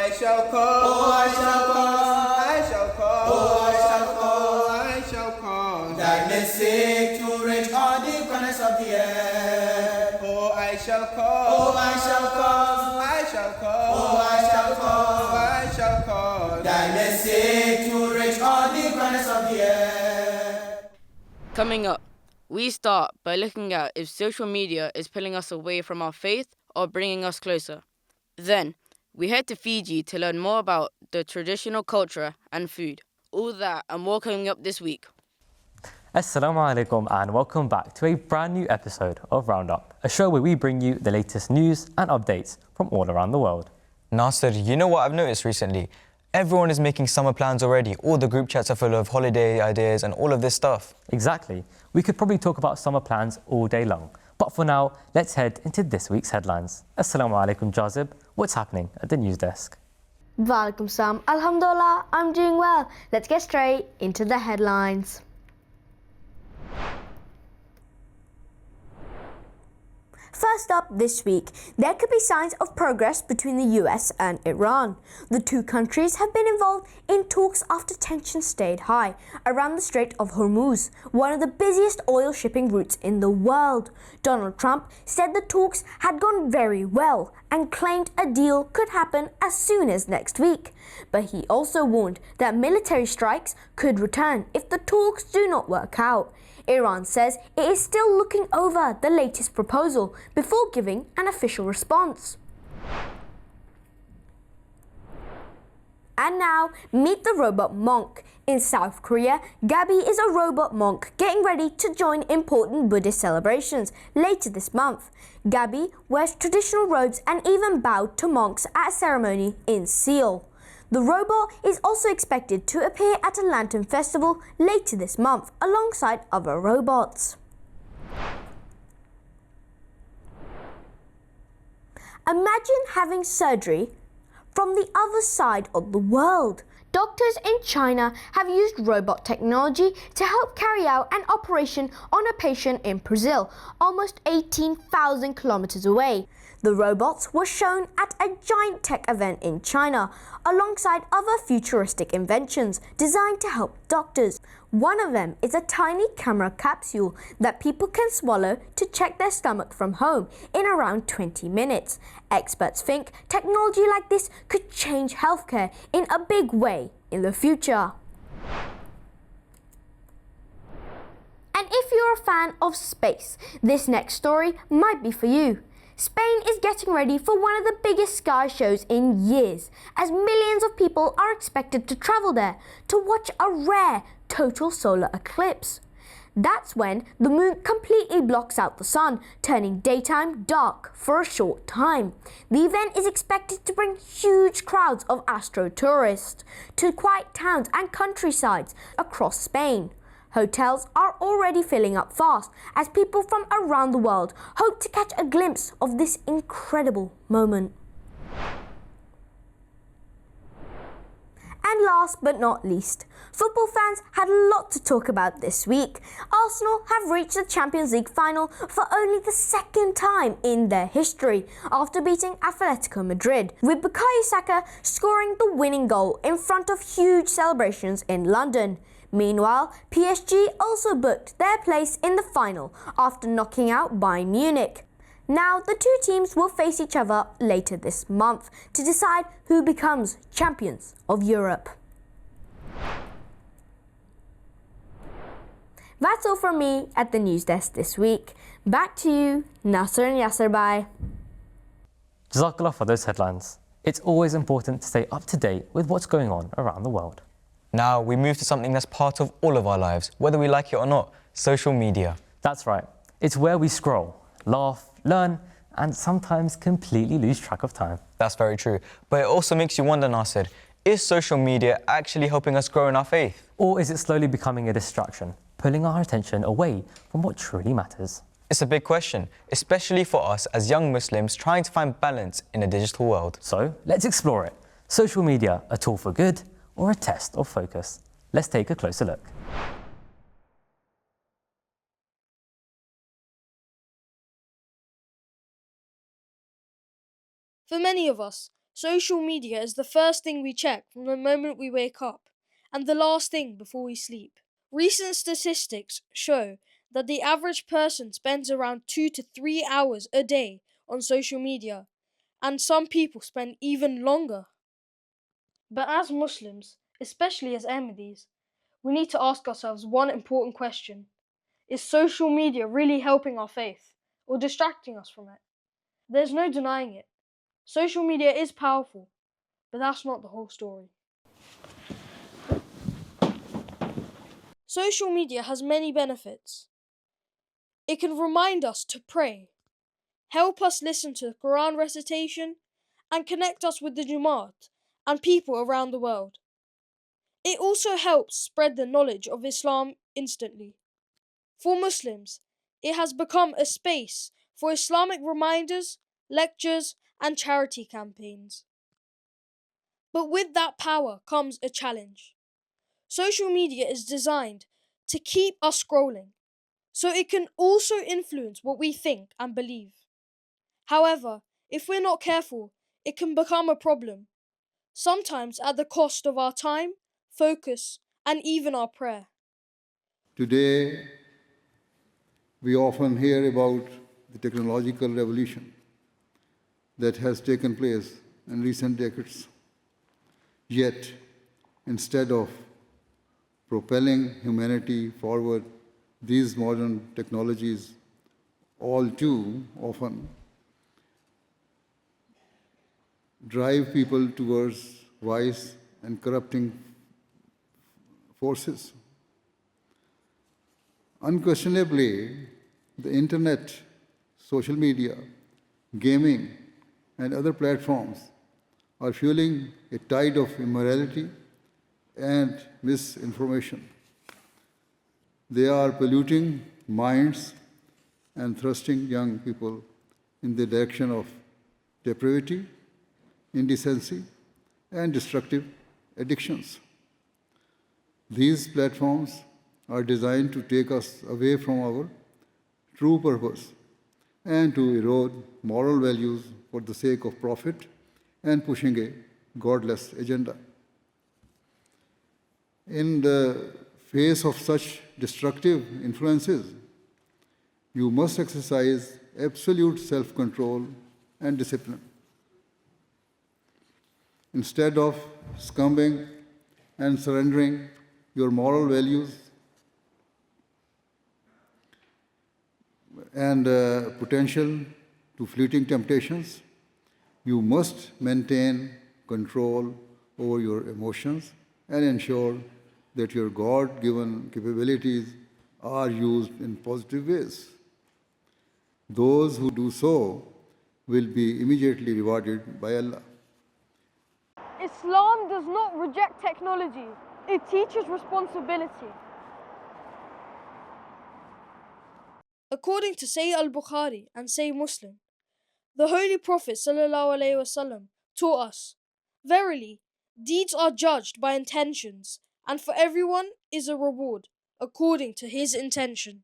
I shall cause, oh, I shall cause, I shall cause, oh, I shall cause, I shall cause darkness sick to reach all the corners of the earth. Oh, I shall cause, Oh, I shall cause, I shall cause, oh, I shall cause, I shall cause darkness sick to reach all the corners of the earth. Coming up, we start by looking at if social media is pulling us away from our faith or bringing us closer. Then, we head to Fiji to learn more about the traditional culture and food. All that and more coming up this week. Assalamu alaikum and welcome back to a brand new episode of RoundUp, a show where we bring you the latest news and updates from all around the world. Nasser, you know what I've noticed recently? Everyone is making summer plans already. All the group chats are full of holiday ideas and all of this stuff. Exactly. We could probably talk about summer plans all day long. But for now, let's head into this week's headlines. Assalamu alaikum, Jazib. What's happening at the news desk? Walaikum salam. Alhamdulillah, I'm doing well. Let's get straight into the headlines. First up this week, there could be signs of progress between the US and Iran. The two countries have been involved in talks after tensions stayed high around the Strait of Hormuz, one of the busiest oil shipping routes in the world. Donald Trump said the talks had gone very well and claimed a deal could happen as soon as next week. But he also warned that military strikes could return if the talks do not work out. Iran says it is still looking over the latest proposal before giving an official response. And now, meet the robot monk. In South Korea, Gabby is a robot monk getting ready to join important Buddhist celebrations later this month. Gabby wears traditional robes and even bowed to monks at a ceremony in Seoul. The robot is also expected to appear at a lantern festival later this month alongside other robots. Imagine having surgery from the other side of the world. Doctors in China have used robot technology to help carry out an operation on a patient in Brazil, almost 18,000 kilometers away. The robots were shown at a giant tech event in China, alongside other futuristic inventions designed to help doctors. One of them is a tiny camera capsule that people can swallow to check their stomach from home in around 20 minutes. Experts think technology like this could change healthcare in a big way in the future. And if you're a fan of space, this next story might be for you. Spain is getting ready for one of the biggest sky shows in years, as millions of people are expected to travel there to watch a rare total solar eclipse. That's when the moon completely blocks out the sun, turning daytime dark for a short time. The event is expected to bring huge crowds of astro tourists to quiet towns and countrysides across Spain. Hotels are already filling up fast as people from around the world hope to catch a glimpse of this incredible moment. And last but not least, football fans had a lot to talk about this week. Arsenal have reached the Champions League final for only the second time in their history after beating Atletico Madrid, with Bukayo Saka scoring the winning goal in front of huge celebrations in London. Meanwhile, PSG also booked their place in the final after knocking out Bayern Munich. Now, the two teams will face each other later this month to decide who becomes champions of Europe. That's all from me at the news desk this week. Back to you, Nasser and Yasser. Bye. Jazakallah for those headlines. It's always important to stay up to date with what's going on around the world. Now we move to something that's part of all of our lives, whether we like it or not, social media. That's right. It's where we scroll, laugh, learn, and sometimes completely lose track of time. That's very true. But it also makes you wonder, Nasser, is social media actually helping us grow in our faith? Or is it slowly becoming a distraction, pulling our attention away from what truly matters? It's a big question, especially for us as young Muslims trying to find balance in a digital world. So let's explore it. Social media, a tool for good or a test of focus? Let's take a closer look. For many of us, Social media is the first thing we check from the moment we wake up and the last thing before we sleep. Recent statistics show that the average person spends around 2 to 3 hours a day on social media, and some people spend even longer. But as Muslims, especially as Ahmadis, we need to ask ourselves one important question. Is social media really helping our faith or distracting us from it? There's no denying it. Social media is powerful, but that's not the whole story. Social media has many benefits. It can remind us to pray, help us listen to Quran recitation, and connect us with the Jamaat and people around the world. It also helps spread the knowledge of Islam instantly. For Muslims, it has become a space for Islamic reminders, lectures, and charity campaigns. But with that power comes a challenge. Social media is designed to keep us scrolling, so it can also influence what we think and believe. However, if we're not careful, it can become a problem, sometimes at the cost of our time, focus, and even our prayer. Today, we often hear about the technological revolution that has taken place in recent decades. Yet, instead of propelling humanity forward, these modern technologies all too often drive people towards vice and corrupting forces. Unquestionably, the internet, social media, gaming, and other platforms are fueling a tide of immorality and misinformation. They are polluting minds and thrusting young people in the direction of depravity, indecency, and destructive addictions. These platforms are designed to take us away from our true purpose and to erode moral values for the sake of profit and pushing a godless agenda. In the face of such destructive influences, you must exercise absolute self-control and discipline. Instead of succumbing and surrendering your moral values and potential to fleeting temptations, you must maintain control over your emotions and ensure that your God-given capabilities are used in positive ways. Those who do so will be immediately rewarded by Allah. Islam does not reject technology, it teaches responsibility. According to Sahih al-Bukhari and Sahih Muslim, the Holy Prophet ﷺ taught us, verily, deeds are judged by intentions, and for everyone is a reward according to his intention.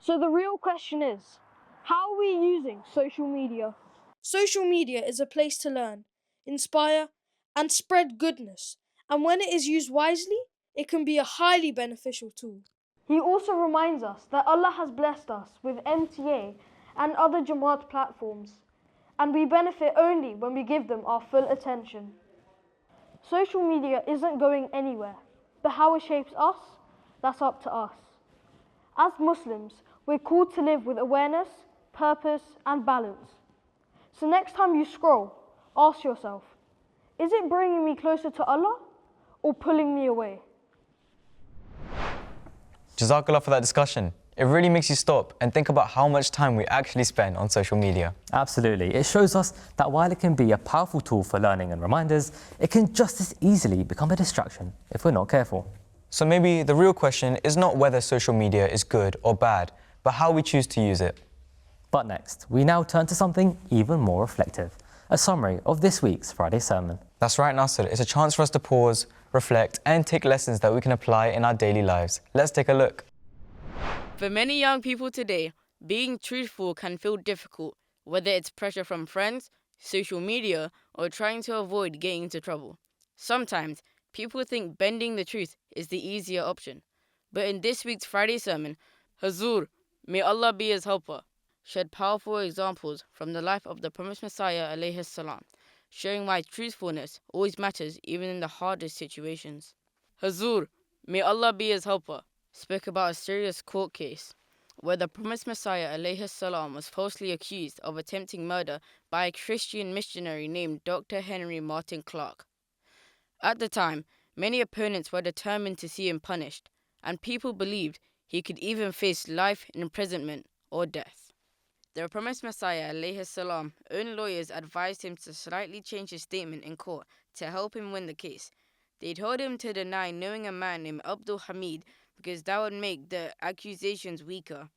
So the real question is, how are we using social media? Social media is a place to learn, inspire, and spread goodness, and when it is used wisely, it can be a highly beneficial tool. He also reminds us that Allah has blessed us with MTA and other Jamaat platforms, and we benefit only when we give them our full attention. Social media isn't going anywhere, but how it shapes us, that's up to us. As Muslims, we're called to live with awareness, purpose, and balance. So next time you scroll, ask yourself, is it bringing me closer to Allah or pulling me away? Jazakallah for that discussion. It really makes you stop and think about how much time we actually spend on social media. Absolutely. It shows us that while it can be a powerful tool for learning and reminders, it can just as easily become a distraction if we're not careful. So maybe the real question is not whether social media is good or bad, but how we choose to use it. But next, we now turn to something even more reflective, a summary of this week's Friday sermon. That's right, Nasser. It's a chance for us to pause, reflect, and take lessons that we can apply in our daily lives. Let's take a look. For many young people today, being truthful can feel difficult, whether it's pressure from friends, social media, or trying to avoid getting into trouble. Sometimes, people think bending the truth is the easier option. But in this week's Friday sermon, Hazur, may Allah be his helper, shared powerful examples from the life of the promised Messiah alayhi salam, showing why truthfulness always matters even in the hardest situations. Hazur, may Allah be his helper, spoke about a serious court case where the promised Messiah alayhi salam was falsely accused of attempting murder by a Christian missionary named Dr. Henry Martin Clark. At the time, many opponents were determined to see him punished, and people believed he could even face life imprisonment or death. The promised Messiah alayhi salam own lawyers advised him to slightly change his statement in court to help him win the case. They told him to deny knowing a man named Abdul Hamid because that would make the accusations weaker.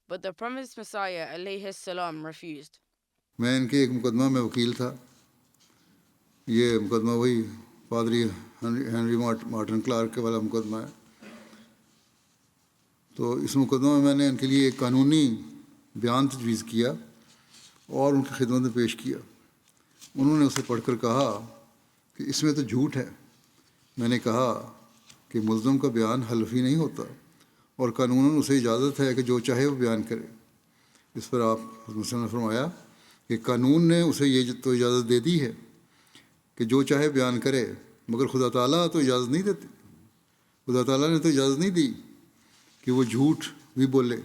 But the promised Messiah alayhi salam refused. मैं इनके एक मुकदमा में वकील था. ये मुकदमा वही पादरी हेनरी मार्टिन क्लार्क के वाला मुकदमा है. तो इस मुकदमा में मैंने इनके लिए एक कानूनी बयान तजवीज़ किया और उनकी खिदमत में पेश किया. उन्होंने उसे पढ़कर कहा कि इसमें तो झूठ है. मैंने कहा कि मुल्ज़म का बयान हल्फी नहीं होता और कानूनन उसे इजाज़त है कि जो चाहे वो बयान करे. इस पर आप ने फरमाया कि कानून ने उसे ये तो इजाज़त दे दी है कि जो चाहे बयान करे, मगर खुदा ताला तो इजाज़त नहीं देते. खुदा ताला ने तो इजाज़त नहीं दी कि वो झूठ भी बोले,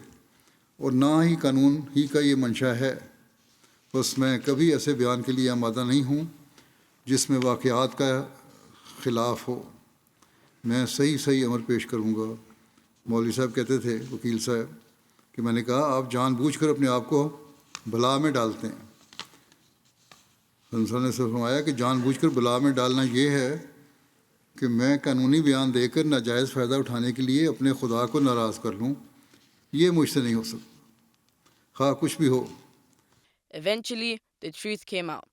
और ना ही कानून ही का ये मंशा है. बस मैं कभी ऐसे बयान के लिए आमादा नहीं हूँ जिसमें वाक़यात का ख़िलाफ़ हो. मैं सही सही अमर पेश करूँगा. मौलवी साहब कहते थे, वकील साहब, कि मैंने कहा आप जानबूझकर अपने आप को बला में डालते हैं. इंसान ने फरमाया कि जानबूझकर बला में डालना ये है कि मैं कानूनी बयान देकर नाजायज़ फ़ायदा उठाने के लिए अपने खुदा को नाराज़ कर लूँ. ये मुझसे नहीं हो सकता, ख़ाह कुछ भी हो. Eventually, the truth came out.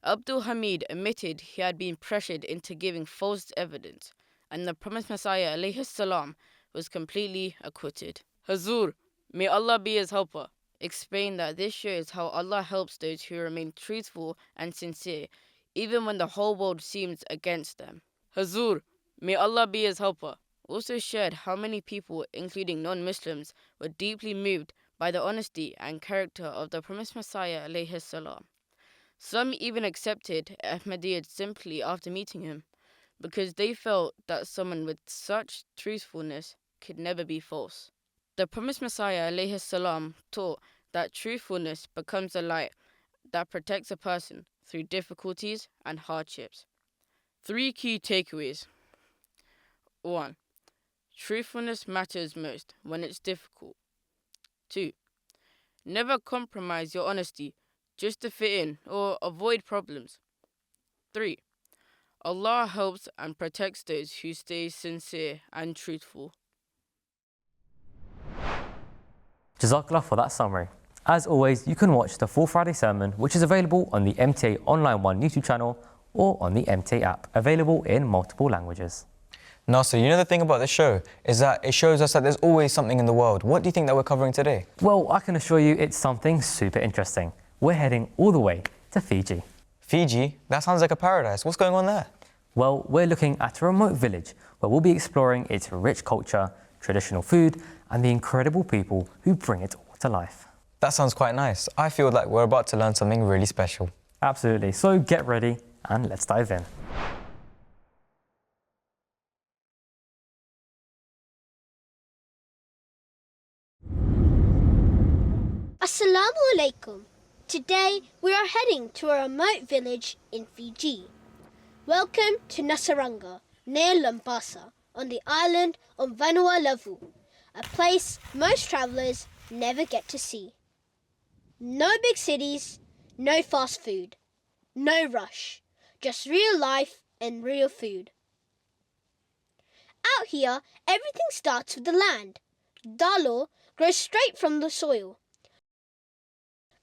Abdul Hamid admitted he had been pressured into giving false evidence, and the promised Messiah alayhi salam was completely acquitted. Hazur, may Allah be his helper, explained that this shows how Allah helps those who remain truthful and sincere, even when the whole world seems against them. Hazur, may Allah be his helper, also shared how many people, including non-Muslims, were deeply moved by the honesty and character of the promised Messiah alayhi salam. Some even accepted Ahmadiyyat simply after meeting him, because they felt that someone with such truthfulness could never be false. The promised Messiah alayhi salam taught that truthfulness becomes a light that protects a person through difficulties and hardships. 3 key takeaways. 1. Truthfulness matters most when it's difficult. 2. Never compromise your honesty just to fit in or avoid problems. 3. Allah helps and protects those who stay sincere and truthful. Jazakallah for that summary. As always, you can watch the full Friday sermon, which is available on the MTA Online 1 YouTube channel or on the MTA app, available in multiple languages. Nasser, you know the thing about the show is that it shows us that there's always something in the world. What do you think that we're covering today? Well, I can assure you it's something super interesting. We're heading all the way to Fiji. Fiji? That sounds like a paradise. What's going on there? Well, we're looking at a remote village where we'll be exploring its rich culture, traditional food, and the incredible people who bring it all to life. That sounds quite nice. I feel like we're about to learn something really special. Absolutely. So get ready and let's dive in. Assalamu alaikum. Today we are heading to a remote village in Fiji. Welcome to Nasaranga, near Lampasa, on the island of Vanuatu, a place most travellers never get to see. No big cities, no fast food, no rush, just real life and real food. Out here, everything starts with the land. Dalo grows straight from the soil.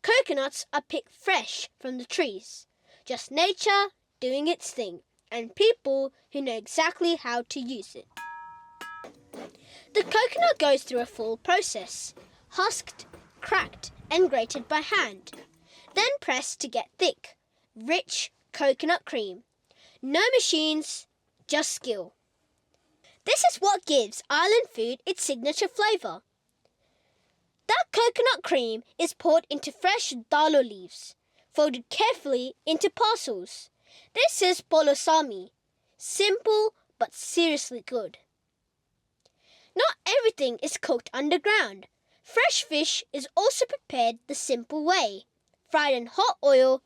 Coconuts are picked fresh from the trees. Just nature doing its thing, and people who know exactly how to use it. The coconut goes through a full process: husked, cracked, and grated by hand, then pressed to get thick, rich coconut cream. No machines, just skill. This is what gives island food its signature flavour. That coconut cream is poured into fresh dalo leaves, folded carefully into parcels. This is polosami. Simple but seriously good. Not everything is cooked underground. Fresh fish is also prepared the simple way. Fried in hot oil,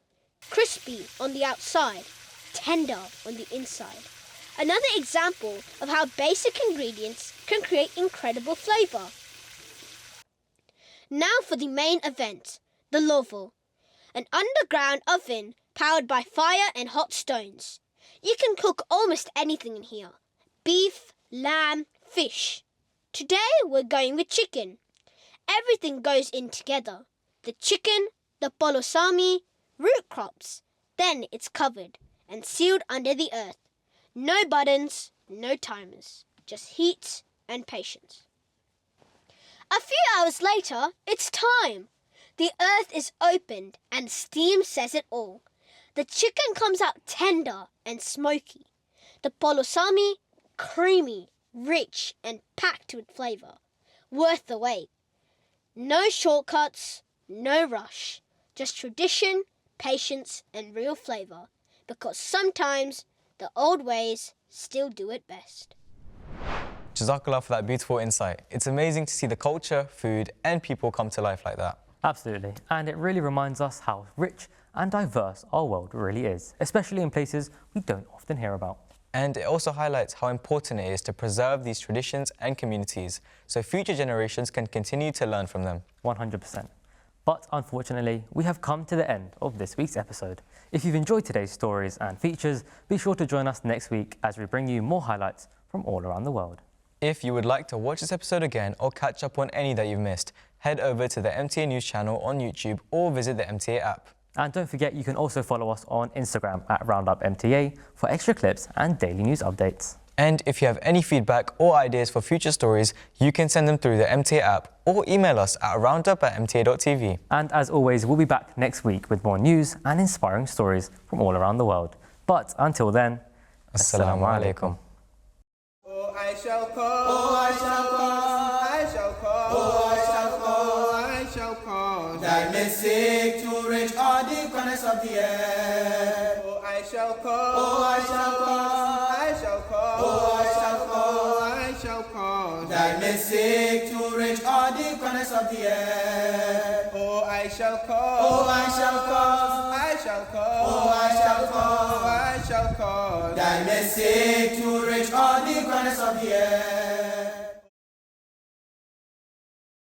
crispy on the outside, tender on the inside. Another example of how basic ingredients can create incredible flavour. Now for the main event, the lovo, an underground oven powered by fire and hot stones. You can cook almost anything in here. Beef, lamb, fish. Today we're going with chicken. Everything goes in together. The chicken, the polosami, root crops. Then it's covered and sealed under the earth. No buttons, no timers. Just heat and patience. A few hours later, it's time. The earth is opened and steam says it all. The chicken comes out tender and smoky. The polosami, creamy, rich and packed with flavour. Worth the wait. No shortcuts, no rush. Just tradition, patience and real flavour. Because sometimes the old ways still do it best. Jazakallah for that beautiful insight. It's amazing to see the culture, food and people come to life like that. Absolutely, and it really reminds us how rich and diverse our world really is, especially in places we don't often hear about. And it also highlights how important it is to preserve these traditions and communities so future generations can continue to learn from them. 100%. But unfortunately, we have come to the end of this week's episode. If you've enjoyed today's stories and features, be sure to join us next week as we bring you more highlights from all around the world. If you would like to watch this episode again or catch up on any that you've missed, head over to the MTA News channel on YouTube or visit the MTA app. And don't forget, you can also follow us on Instagram at RoundUpMTA for extra clips and daily news updates. And if you have any feedback or ideas for future stories, you can send them through the MTA app or email us at roundup@mta.tv. And as always, we'll be back next week with more news and inspiring stories from all around the world. But until then, Assalamu alaikum. Oh, I shall call. Oh, I shall call. I shall call. Oh, I shall call. I shall call. Thy message to reach all the corners of the earth. Oh, I shall call. Oh, I shall call. I shall call. Oh, I shall call. I shall call. Thy message to reach all the corners of the earth. Oh, I shall call. Oh, I shall call. I shall call. Oh, I shall call. I shall call. Thy message to reach all the corners of the earth.